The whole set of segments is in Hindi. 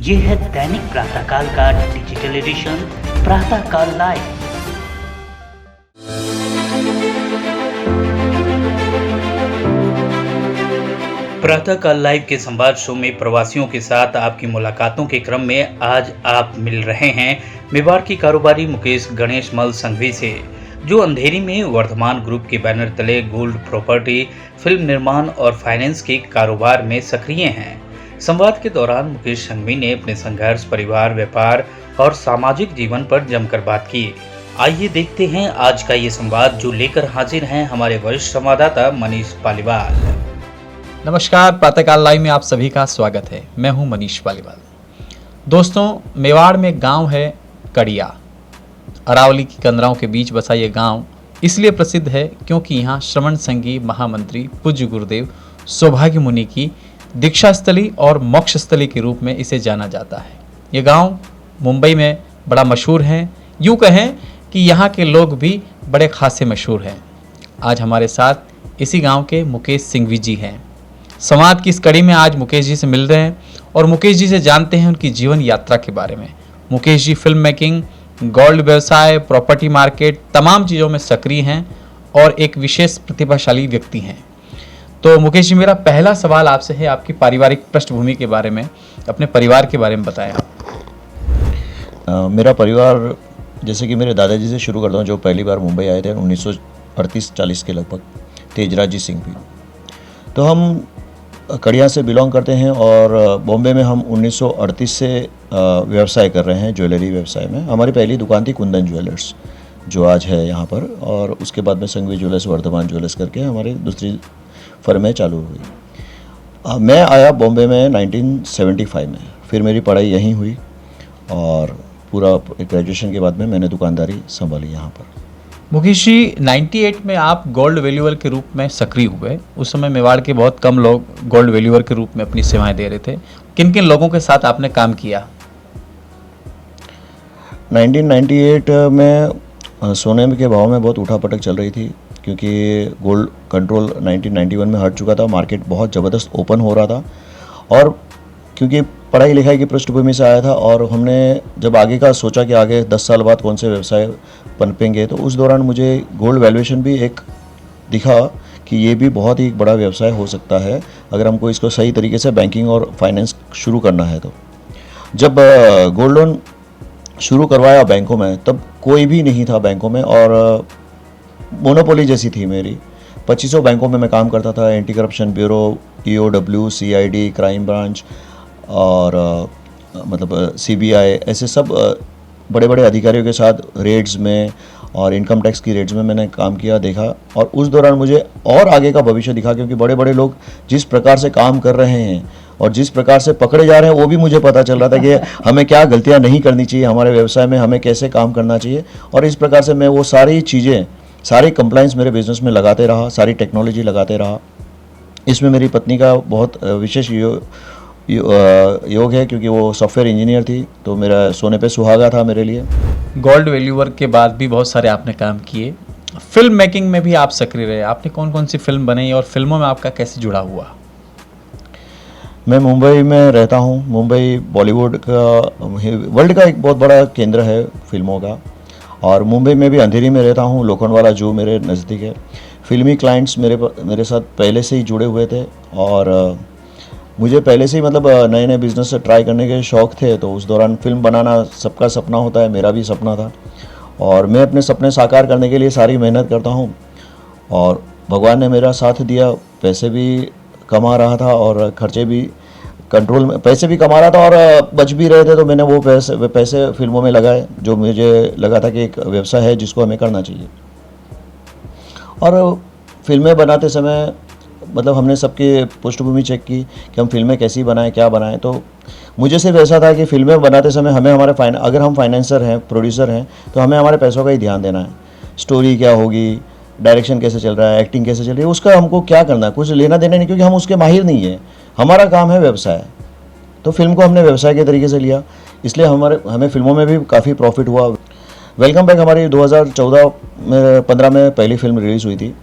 ये है दैनिक प्रातःकाल का डिजिटल एडिशन प्रातःकाल लाइव। प्रातःकाल लाइव के संवाद शो में प्रवासियों के साथ आपकी मुलाकातों के क्रम में आज आप मिल रहे हैं मेवाड़ की कारोबारी मुकेश गणेश मल संघवी से, जो अंधेरी में वर्धमान ग्रुप के बैनर तले गोल्ड प्रॉपर्टी, फिल्म निर्माण और फाइनेंस के कारोबार में सक्रिय हैं। संवाद के दौरान मुकेश संघवी ने अपने संघर्ष, परिवार, व्यापार और सामाजिक जीवन पर जमकर बात की। आइए देखते हैं आज का ये संवाद, जो लेकर हाजिर हैं हमारे वरिष्ठ संवाददाता मनीष पालीवाल। नमस्कार, प्रातःकाल लाइव में आप सभी का स्वागत है। मैं हूं मनीष पालीवाल। दोस्तों, मेवाड़ में गांव है कड़िया। अरावली की कंदराओं के बीच बसा ये गांव इसलिए प्रसिद्ध है क्योंकि यहाँ श्रवण संघी महामंत्री पूज्य गुरुदेव सौभाग्य मुनि की दीक्षा स्थली और मोक्ष स्थली के रूप में इसे जाना जाता है। ये गांव मुंबई में बड़ा मशहूर है। यूँ कहें कि यहाँ के लोग भी बड़े खासे मशहूर हैं। आज हमारे साथ इसी गांव के मुकेश संघवी जी हैं। संवाद की इस कड़ी में आज मुकेश जी से मिल रहे हैं और मुकेश जी से जानते हैं उनकी जीवन यात्रा के बारे में। Mukesh ji film making, gold व्यवसाय, प्रॉपर्टी मार्केट, तमाम चीज़ों में सक्रिय हैं और एक विशेष प्रतिभाशाली व्यक्ति हैं। तो मुकेश जी, मेरा पहला सवाल आपसे है आपकी पारिवारिक पृष्ठभूमि के बारे में, अपने परिवार के बारे में बताएं आप। मेरा परिवार, जैसे कि मेरे दादाजी से शुरू करता हूँ, जो पहली बार मुंबई आए थे 1938-40 के लगभग, तेजराज जी सिंह भी। तो हम कड़िया से बिलोंग करते हैं और बॉम्बे में हम 1938 से व्यवसाय कर रहे हैं, ज्वेलरी व्यवसाय में। हमारी पहली दुकान थी कुंदन ज्वेलर्स, जो आज है यहाँ पर, और उसके बाद में संघवी ज्वेलर्स, वर्धमान ज्वेलर्स करके हमारी दूसरी फर्में चालू हुई। मैं आया बॉम्बे में 1975 में, फिर मेरी पढ़ाई यहीं हुई और पूरा ग्रेजुएशन के बाद में मैंने दुकानदारी संभाली यहाँ पर। मुकेश जी, 98 में आप गोल्ड वैल्यूअर के रूप में सक्रिय हुए। उस समय मेवाड़ के बहुत कम लोग गोल्ड वैल्यूअर के रूप में अपनी सेवाएं दे रहे थे। किन किन लोगों के साथ आपने काम किया? 1998 में सोने के भाव में बहुत उठापटक चल रही थी, क्योंकि गोल्ड कंट्रोल 1991 में हट चुका था। मार्केट बहुत ज़बरदस्त ओपन हो रहा था और क्योंकि पढ़ाई लिखाई की पृष्ठभूमि से आया था और हमने जब आगे का सोचा कि आगे 10 साल बाद कौन से व्यवसाय पनपेंगे, तो उस दौरान मुझे गोल्ड वैल्यूएशन भी एक दिखा कि ये भी बहुत ही बड़ा व्यवसाय हो सकता है अगर हमको इसको सही तरीके से बैंकिंग और फाइनेंस शुरू करना है। तो जब गोल्ड लोन शुरू करवाया बैंकों में, तब कोई भी नहीं था बैंकों में और मोनोपोली जैसी थी मेरी। 2500 बैंकों में मैं काम करता था, anti corruption bureau, EOW, CID, crime branch और मतलब CBI, ऐसे सब बड़े बड़े अधिकारियों के साथ रेड्स में और इनकम टैक्स की रेड्स में मैंने काम किया, देखा। और उस दौरान मुझे और आगे का भविष्य दिखा, क्योंकि बड़े बड़े लोग जिस प्रकार से काम कर रहे हैं और जिस प्रकार से पकड़े जा रहे हैं, वो भी मुझे पता चल रहा था कि हमें क्या गलतियां नहीं करनी चाहिए, हमारे व्यवसाय में हमें कैसे काम करना चाहिए। और इस प्रकार से मैं वो सारी चीज़ें, सारी कंप्लाइंस मेरे बिजनेस में लगाते रहा, सारी टेक्नोलॉजी लगाते रहा। इसमें मेरी पत्नी का बहुत विशेष योग है, क्योंकि वो सॉफ्टवेयर इंजीनियर थी, तो मेरा सोने पे सुहागा था मेरे लिए। गोल्ड वैल्यूअर के बाद भी बहुत सारे आपने काम किए। फिल्म मेकिंग में भी आप सक्रिय रहे। आपने कौन कौन सी फिल्म बनाई और फिल्मों में आपका कैसे जुड़ा हुआ? मैं मुंबई में रहता हूँ। मुंबई बॉलीवुड का, वर्ल्ड का एक बहुत बड़ा केंद्र है फिल्मों का, और मुंबई में भी अंधेरी में रहता हूँ। लोखंडवाला जो मेरे नज़दीक है। फिल्मी क्लाइंट्स मेरे साथ पहले से ही जुड़े हुए थे और मुझे पहले से ही मतलब नए नए बिज़नेस से ट्राई करने के शौक़ थे। तो उस दौरान फिल्म बनाना सबका सपना होता है, मेरा भी सपना था और मैं अपने सपने साकार करने के लिए सारी मेहनत करता हूँ और भगवान ने मेरा साथ दिया। पैसे भी कमा रहा था और खर्चे भी कंट्रोल में, पैसे भी कमा रहा था और बच भी रहे थे। तो मैंने वो पैसे फिल्मों में लगाए, जो मुझे लगा था कि एक व्यवसाय है जिसको हमें करना चाहिए। और फिल्में बनाते समय मतलब हमने सबकी पृष्ठभूमि चेक की कि हम फिल्में कैसी बनाएं, क्या बनाएं। तो मुझे सिर्फ ऐसा था कि फिल्में बनाते समय हमें अगर हम फाइनेंसर हैं, प्रोड्यूसर हैं, तो हमें हमारे पैसों का ही ध्यान देना है। स्टोरी क्या होगी, डायरेक्शन कैसे चल रहा है, एक्टिंग कैसे चल रही है, उसका हमको क्या करना है, कुछ लेना देना नहीं, क्योंकि हम उसके माहिर नहीं है। हमारा काम है व्यवसाय। तो फिल्म को हमने व्यवसाय के तरीके से लिया, इसलिए हमें फिल्मों में भी काफ़ी प्रॉफिट हुआ। वेलकम बैक हमारी 2014-15 में पहली फिल्म रिलीज़ हुई थी।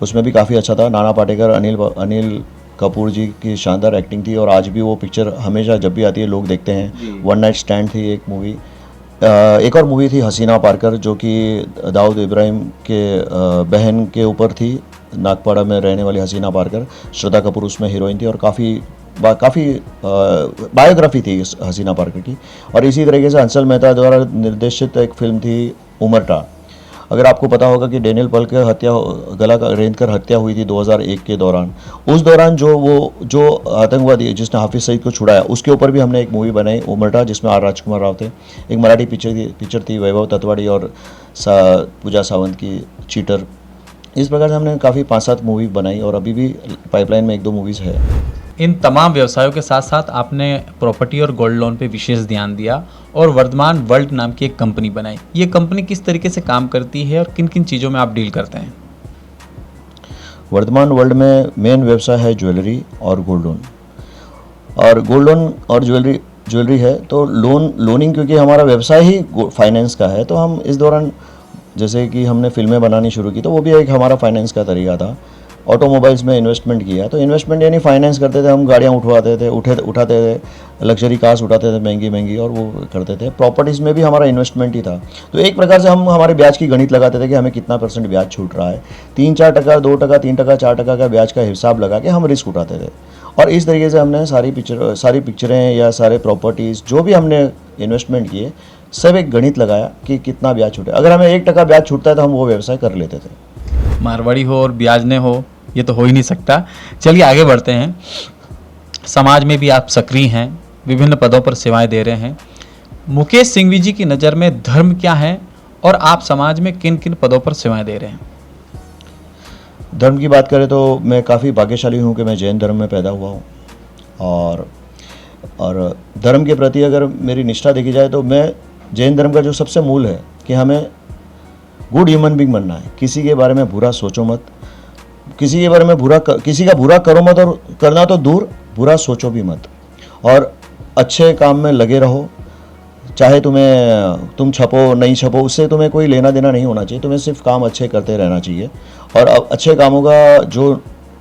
उसमें भी काफ़ी अच्छा था। नाना पाटेकर, अनिल कपूर जी की शानदार एक्टिंग थी और आज भी वो पिक्चर हमेशा जब भी आती है लोग देखते हैं। वन नाइट स्टैंड थी एक मूवी। एक और मूवी थी हसीना पारकर, जो कि दाऊद इब्राहिम के बहन के ऊपर थी, नागपाड़ा में रहने वाली हसीना पारकर। श्रद्धा कपूर उसमें हीरोइन थी और काफ़ी बायोग्राफी थी इस हसीना पारकर की। और इसी तरीके से हंसल मेहता द्वारा निर्देशित एक फिल्म थी उमरटा। अगर आपको पता होगा कि डेनियल पल के गला रेंद कर हत्या हुई थी 2001 के दौरान, उस दौरान जो आतंकवादी जिसने हाफिज सईद को छुड़ाया, उसके ऊपर भी हमने एक मूवी बनाई उमरटा, जिसमें आर राजकुमार राव थे। एक मराठी पिक्चर थी वैभव तत्वाड़ी और पूजा सावंत की चीटर। इस प्रकार से हमने काफ़ी 5-7 मूवी बनाई और अभी भी पाइपलाइन में 1-2 मूवीज़ है। इन तमाम व्यवसायों के साथ साथ आपने प्रॉपर्टी और गोल्ड लोन पे विशेष ध्यान दिया और वर्धमान वर्ल्ड नाम की एक कंपनी बनाई। ये कंपनी किस तरीके से काम करती है और किन किन चीज़ों में आप डील करते हैं? वर्धमान वर्ल्ड में मेन व्यवसाय है ज्वेलरी और गोल्ड लोन। और गोल्ड लोन और ज्वेलरी है तो लोनिंग, क्योंकि हमारा व्यवसाय ही फाइनेंस का है, तो हम इस दौरान जैसे कि हमने फिल्में बनानी शुरू की तो वो भी एक हमारा फाइनेंस का तरीका था। ऑटोमोबाइल्स में इन्वेस्टमेंट किया, तो इन्वेस्टमेंट यानी फाइनेंस करते थे, हम गाड़ियाँ उठाते थे, लग्जरी कार्स उठाते थे महंगी और वो करते थे। प्रॉपर्टीज़ में भी हमारा इन्वेस्टमेंट ही था। तो एक प्रकार से हम हमारे ब्याज की गणित लगाते थे कि हमें कितना % ब्याज छूट रहा है। 3-4%, 2%, 3%, 4% का ब्याज का हिसाब लगा के हम रिस्क उठाते थे। और इस तरीके से हमने सारी पिक्चरें या सारे प्रॉपर्टीज़ जो भी हमने इन्वेस्टमेंट किए, सब एक गणित लगाया कि कितना ब्याज छूटे। अगर हमें 1% ब्याज छूटता है तो हम वो व्यवसाय कर लेते थे। मारवाड़ी हो और ब्याज ने हो, ये तो हो ही नहीं सकता। चलिए आगे बढ़ते हैं। समाज में भी आप सक्रिय हैं, विभिन्न पदों पर सेवाएं दे रहे हैं। मुकेश सिंघवी जी की नज़र में धर्म क्या है और आप समाज में किन किन पदों पर सेवाएं दे रहे हैं? धर्म की बात करें तो मैं काफ़ी भाग्यशाली हूँ कि मैं जैन धर्म में पैदा हुआ हूँ। और धर्म के प्रति अगर मेरी निष्ठा देखी जाए तो मैं जैन धर्म का जो सबसे मूल है कि हमें गुड ह्यूमन बीइंग बनना है। किसी के बारे में बुरा सोचो मत, किसी के बारे में किसी का बुरा करो मत, और करना तो दूर बुरा सोचो भी मत। और अच्छे काम में लगे रहो, चाहे तुम छपो नहीं छपो, उससे तुम्हें कोई लेना देना नहीं होना चाहिए। तुम्हें सिर्फ काम अच्छे करते रहना चाहिए और अब अच्छे कामों का जो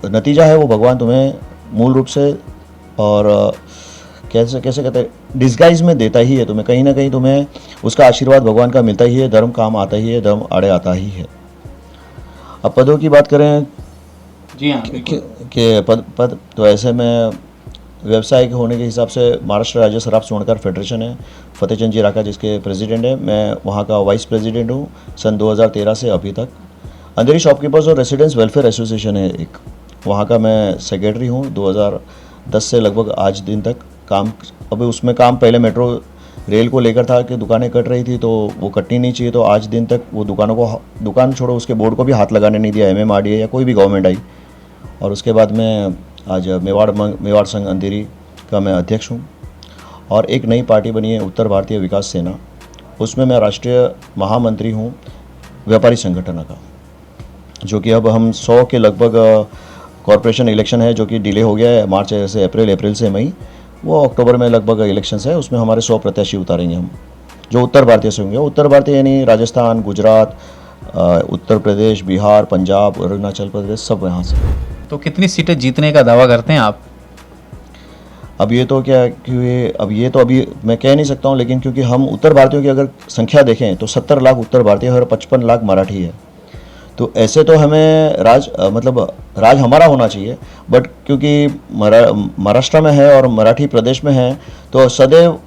नतीजा है वो भगवान तुम्हें मूल रूप से और कैसे कहते हैं, डिस्गाइज में देता ही है तुम्हें। कहीं ना कहीं तुम्हें उसका आशीर्वाद भगवान का मिलता ही है। धर्म काम आता ही है, धर्म आड़े आता ही है। अब पदों की बात करें जी हाँ, कि पद तो ऐसे में व्यवसाय के होने के हिसाब से महाराष्ट्र राज्य शराब स्वर्णकार फेडरेशन है, फतेहचंद जी राका जिसके प्रेसिडेंट है, मैं वहाँ का वाइस प्रेसिडेंट हूँ सन 2013 से अभी तक। अंधेरी शॉपकीपर्स और रेसिडेंट्स वेलफेयर एसोसिएशन है एक, वहाँ का मैं सेक्रेटरी हूँ 2010 से लगभग आज दिन तक काम। अभी उसमें काम पहले मेट्रो रेल को लेकर था कि दुकानें कट रही थी तो वो कटनी नहीं चाहिए, तो आज दिन तक वो दुकान छोड़ो उसके बोर्ड को भी हाथ लगाने नहीं दिया MMRDA या कोई भी गवर्नमेंट आई। और उसके बाद मैं आज मेवाड़ संघ अंधेरी का मैं अध्यक्ष हूँ। और एक नई पार्टी बनी है उत्तर भारतीय विकास सेना, उसमें मैं राष्ट्रीय महामंत्री हूँ व्यापारी संगठन का, जो कि अब हम 100 के लगभग कॉरपोरेशन इलेक्शन है जो कि डिले हो गया है मार्च से अप्रैल से मई, वो अक्टूबर में लगभग इलेक्शंस है, उसमें हमारे 100 प्रत्याशी उतारेंगे हम जो उत्तर भारतीय से होंगे। उत्तर भारतीय यानी राजस्थान, गुजरात, उत्तर प्रदेश, बिहार, पंजाब, अरुणाचल प्रदेश, सब यहाँ से। तो कितनी सीटें जीतने का दावा करते हैं आप? अब ये तो अभी मैं कह नहीं सकता हूँ, लेकिन क्योंकि हम उत्तर भारतीयों की अगर संख्या देखें तो 70 लाख उत्तर भारतीय और 55 लाख मराठी है, तो ऐसे तो हमें राज हमारा होना चाहिए। बट क्योंकि महाराष्ट्र में है और मराठी प्रदेश में है तो सदैव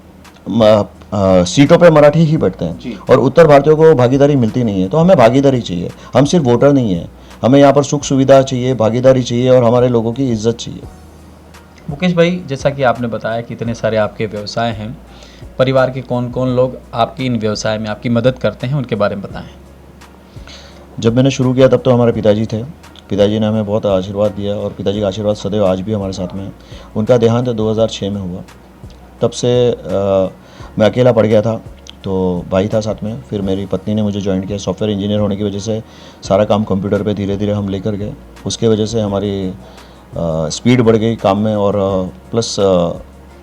सीटों पे मराठी ही बैठते हैं और उत्तर भारतीयों को भागीदारी मिलती नहीं है। तो हमें भागीदारी चाहिए, हम सिर्फ वोटर नहीं है, हमें यहाँ पर सुख सुविधा चाहिए, भागीदारी चाहिए और हमारे लोगों की इज्जत चाहिए। मुकेश भाई, जैसा कि आपने बताया कि इतने सारे आपके व्यवसाय हैं, परिवार के कौन कौन लोग आपकी इन व्यवसाय में आपकी मदद करते हैं, उनके बारे में बताएं। जब मैंने शुरू किया तब तो हमारे पिताजी थे, पिताजी ने हमें बहुत आशीर्वाद दिया और पिताजी का आशीर्वाद सदैव आज भी हमारे साथ में है। उनका देहांत 2006 में हुआ, तब से मैं अकेला पड़ गया था, तो भाई था साथ में। फिर मेरी पत्नी ने मुझे ज्वाइन किया, सॉफ्टवेयर इंजीनियर होने की वजह से सारा काम कंप्यूटर पे धीरे धीरे हम लेकर गए। उसके वजह से हमारी स्पीड बढ़ गई काम में और प्लस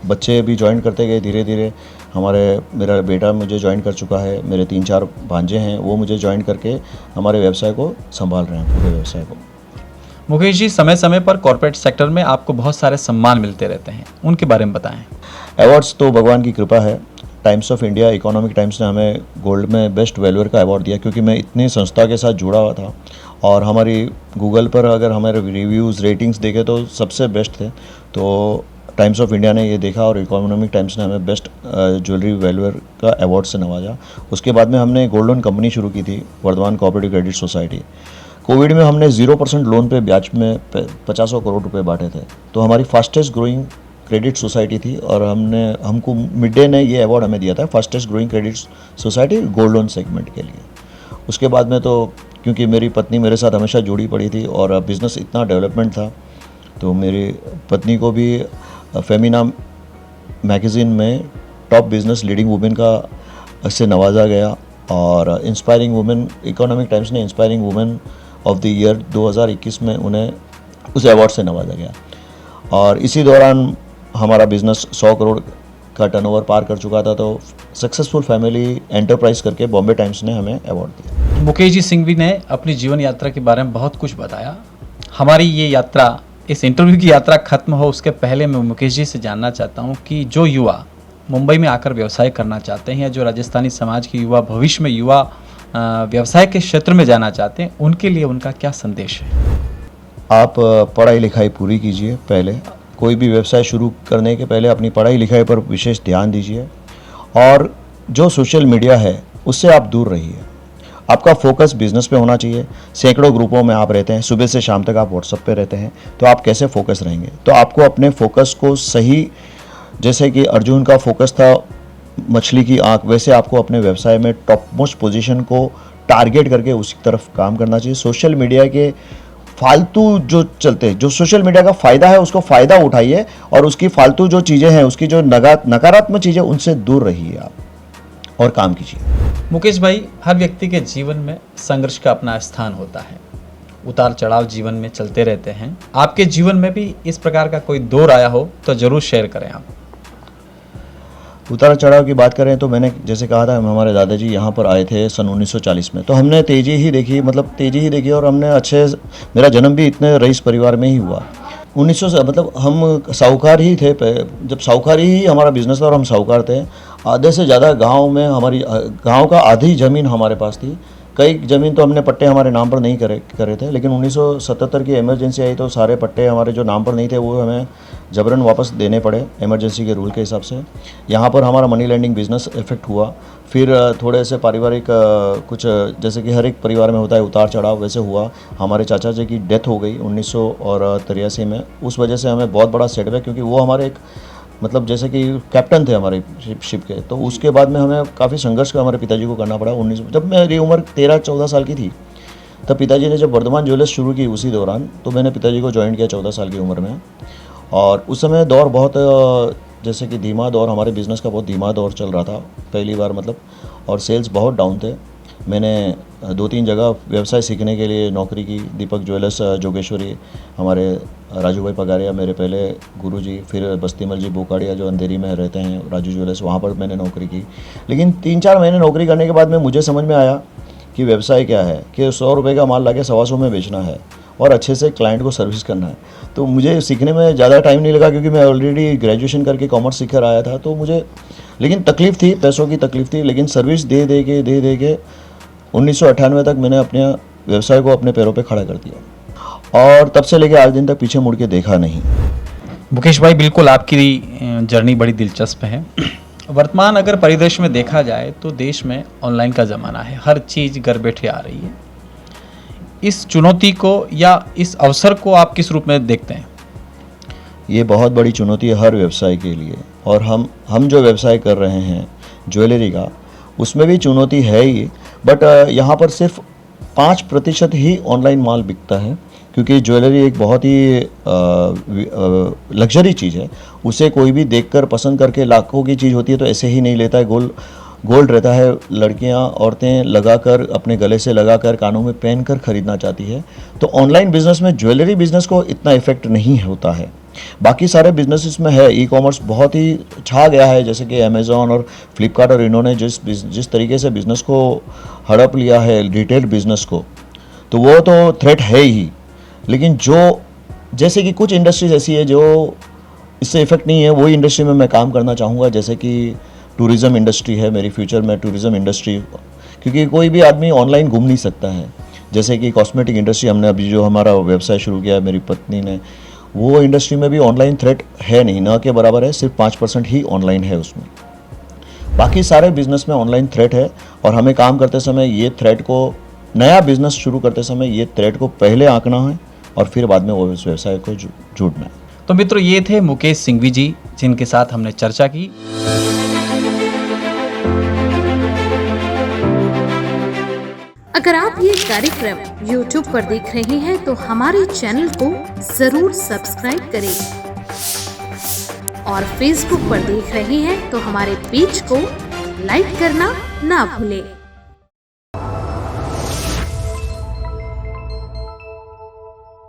बच्चे भी ज्वाइन करते गए धीरे धीरे। मेरा बेटा मुझे ज्वाइन कर चुका है, मेरे 3-4 भांजे हैं, वो मुझे ज्वाइन करके हमारे व्यवसाय को संभाल रहे हैं, पूरे व्यवसाय को। मुकेश जी, समय समय पर कॉर्पोरेट सेक्टर में आपको बहुत सारे सम्मान मिलते रहते हैं, उनके बारे में बताएं। अवार्ड्स तो भगवान की कृपा है। Times of India, economic times ने हमें गोल्ड में बेस्ट वैल्यूअर का अवार्ड दिया, क्योंकि मैं इतनी संस्था के साथ जुड़ा हुआ था और हमारी गूगल पर अगर हमारे रिव्यूज़ रेटिंग्स देखे तो सबसे बेस्ट थे। तो टाइम्स ऑफ इंडिया ने ये देखा और इकोनॉमिक टाइम्स ने हमें बेस्ट ज्वेलरी वैल्यूअर का अवार्ड से नवाजा। उसके बाद में हमने गोल्ड लोन कंपनी शुरू की थी, Vardhaman cooperative credit society. COVID में हमने 0% लोन पे ब्याज में 50 करोड़ रुपए बांटे थे। तो हमारी फास्टेस्ट ग्रोइंग क्रेडिट सोसाइटी थी और हमको मिड डे ने ये अवार्ड हमें दिया था, fastest growing credit society gold loan segment के लिए। उसके बाद में तो क्योंकि मेरी पत्नी मेरे साथ हमेशा जुड़ी पड़ी थी और बिज़नेस इतना डेवलपमेंट था, तो मेरी पत्नी को भी फेमिना मैगज़ीन में टॉप बिजनेस लीडिंग वुमेन का से नवाजा गया और इंस्पायरिंग वुमेन, इकोनॉमिक टाइम्स ने inspiring women of the year 2021 में उन्हें उस अवार्ड से नवाजा गया। और इसी दौरान हमारा बिज़नेस 100 करोड़ का टर्नओवर पार कर चुका था। तो सक्सेसफुल फैमिली एंटरप्राइज करके बॉम्बे टाइम्स ने हमें अवार्ड दिया। मुकेश जी सिंघवी ने अपनी जीवन यात्रा के बारे में बहुत कुछ बताया। हमारी ये यात्रा, इस इंटरव्यू की यात्रा खत्म हो उसके पहले मैं मुकेश जी से जानना चाहता हूँ कि जो युवा मुंबई में आकर व्यवसाय करना चाहते हैं या जो राजस्थानी समाज के युवा भविष्य में युवा व्यवसाय के क्षेत्र में जाना चाहते हैं, उनके लिए उनका क्या संदेश है? आप पढ़ाई लिखाई पूरी कीजिए। पहले कोई भी व्यवसाय शुरू करने के पहले अपनी पढ़ाई लिखाई पर विशेष ध्यान दीजिए और जो सोशल मीडिया है उससे आप दूर रहिए। आपका फोकस बिजनेस पे होना चाहिए। सैकड़ों ग्रुपों में आप रहते हैं, सुबह से शाम तक आप व्हाट्सएप पे रहते हैं, तो आप कैसे फोकस रहेंगे? तो आपको अपने फोकस को सही, जैसे कि अर्जुन का फोकस था मछली की आंख, वैसे आपको अपने व्यवसाय में टॉप मोस्ट पोजीशन को टारगेट करके उसी तरफ काम करना चाहिए। सोशल मीडिया के फालतू जो चलते हैं, जो सोशल मीडिया का फ़ायदा है उसको फ़ायदा उठाइए और उसकी फालतू जो चीज़ें हैं, उसकी जो नकारात्मक चीज़ें, उनसे दूर रहिए आप और काम कीजिए। मुकेश भाई, हर व्यक्ति के जीवन में संघर्ष का अपना स्थान होता है, उतार चढ़ाव जीवन में चलते रहते हैं। आपके जीवन में भी इस प्रकार का कोई दौर आया हो तो ज़रूर शेयर करें आप। उतार चढ़ाव की बात करें तो मैंने जैसे कहा था, हमारे दादाजी यहाँ पर आए थे सन 1940 में, तो हमने तेज़ी ही देखी, मतलब तेज़ी ही देखी और हमने मेरा जन्म भी इतने रईस परिवार में ही हुआ। 1900 से, मतलब हम साहूकार ही थे। जब साहूकार ही हमारा बिजनेस था और हम साहूकार थे। आधे से ज़्यादा गांव का आधी ज़मीन हमारे पास थी। कई ज़मीन तो हमने पट्टे हमारे नाम पर नहीं करे थे, लेकिन 1977 की इमरजेंसी आई तो सारे पट्टे हमारे जो नाम पर नहीं थे वो हमें जबरन वापस देने पड़े इमरजेंसी के रूल के हिसाब से। यहाँ पर हमारा मनी लैंडिंग बिजनेस इफेक्ट हुआ। फिर थोड़े से पारिवारिक कुछ, जैसे कि हर एक परिवार में होता है उतार चढ़ाव, वैसे हुआ। हमारे चाचा जी की डेथ हो गई 1983 में। उस वजह से हमें बहुत बड़ा सेटबैक, क्योंकि वो हमारे एक, मतलब जैसे कि कैप्टन थे हमारे शिप के। तो उसके बाद में हमें काफ़ी संघर्ष का हमारे पिताजी को करना पड़ा। जब मेरी उम्र 13-14 साल की थी, तब पिताजी ने जब वर्धमान ज्वेलर्स शुरू की, उसी दौरान तो मैंने पिताजी को ज्वाइन किया 14 साल की उम्र में। और उस समय दौर बहुत, जैसे कि धीमा दौर, हमारे बिज़नेस का बहुत धीमा दौर चल रहा था पहली बार, मतलब, और सेल्स बहुत डाउन थे। मैंने 2-3 जगह व्यवसाय सीखने के लिए नौकरी की। दीपक ज्वेलर्स जोगेश्वरी, हमारे राजू भाई पगारिया मेरे पहले गुरुजी, फिर बस्तीमल जी बोकाड़िया जो अंधेरी में रहते हैं, राजू ज्वेलर्स, वहाँ पर मैंने नौकरी की। लेकिन 3-4 महीने नौकरी करने के बाद में मुझे समझ में आया कि व्यवसाय क्या है, कि 100 रुपये का माल लाके 125 में बेचना है और अच्छे से क्लाइंट को सर्विस करना है। तो मुझे सीखने में ज़्यादा टाइम नहीं लगा, क्योंकि मैं ऑलरेडी ग्रेजुएशन करके कॉमर्स सीख कर आया था। तो मुझे, लेकिन तकलीफ़ थी, पैसों की तकलीफ़ थी, लेकिन सर्विस दे दे के 1998 तक मैंने अपने व्यवसाय को अपने पैरों पे खड़ा कर दिया और तब से लेके आज दिन तक पीछे मुड़ के देखा नहीं। मुकेश भाई, बिल्कुल आपकी जर्नी बड़ी दिलचस्प है। वर्तमान अगर परिदृश्य में देखा जाए तो देश में ऑनलाइन का ज़माना है, हर चीज़ घर बैठे आ रही है। इस चुनौती को या इस अवसर को आप किस रूप में देखते हैं? ये बहुत बड़ी चुनौती है हर व्यवसाय के लिए, और हम जो व्यवसाय कर रहे हैं ज्वेलरी का, उसमें भी चुनौती है ही। बट यहाँ पर सिर्फ 5% ही ऑनलाइन माल बिकता है, क्योंकि ज्वेलरी एक बहुत ही लग्जरी चीज़ है। उसे कोई भी देखकर पसंद करके, लाखों की चीज़ होती है तो ऐसे ही नहीं लेता है। गोल्ड रहता है, लड़कियां, औरतें लगाकर, अपने गले से लगाकर, कानों में पहनकर खरीदना चाहती है। तो ऑनलाइन बिजनेस में ज्वेलरी बिजनेस को इतना इफेक्ट नहीं होता है। बाकी सारे बिजनेसेस में है, ई कॉमर्स बहुत ही छा गया है, जैसे कि अमेज़ॉन और फ्लिपकार्ट, और इन्होंने जिस तरीके से बिज़नेस को हड़प लिया है, रिटेल बिज़नेस को, तो वो तो थ्रेट है ही। लेकिन जो जैसे कि कुछ इंडस्ट्रीज ऐसी है जो इससे इफेक्ट नहीं है, वही इंडस्ट्री में मैं काम करना चाहूँगा। जैसे कि टूरिज़्म इंडस्ट्री है मेरी, फ्यूचर में टूरिज़्म इंडस्ट्री, क्योंकि कोई भी आदमी ऑनलाइन घूम नहीं सकता है। जैसे कि कॉस्मेटिक इंडस्ट्री, हमने अभी जो हमारा व्यवसाय शुरू किया है मेरी पत्नी ने, वो इंडस्ट्री में भी ऑनलाइन थ्रेट है नहीं, ना के बराबर है, सिर्फ 5% ही ऑनलाइन है उसमें। बाकी सारे बिजनेस में ऑनलाइन थ्रेट है, और हमें काम करते समय ये थ्रेट को, नया बिजनेस शुरू करते समय ये थ्रेट को पहले आंकना है और फिर बाद में वो उस व्यवसाय को जुड़ना है। तो मित्रों, ये थे मुकेश सिंघवी जी, जिनके साथ हमने चर्चा की। अगर आप ये कार्यक्रम YouTube पर देख रहे हैं तो हमारे चैनल को जरूर सब्सक्राइब करें, और Facebook पर देख रहे हैं तो हमारे पेज को लाइक करना ना भूलें।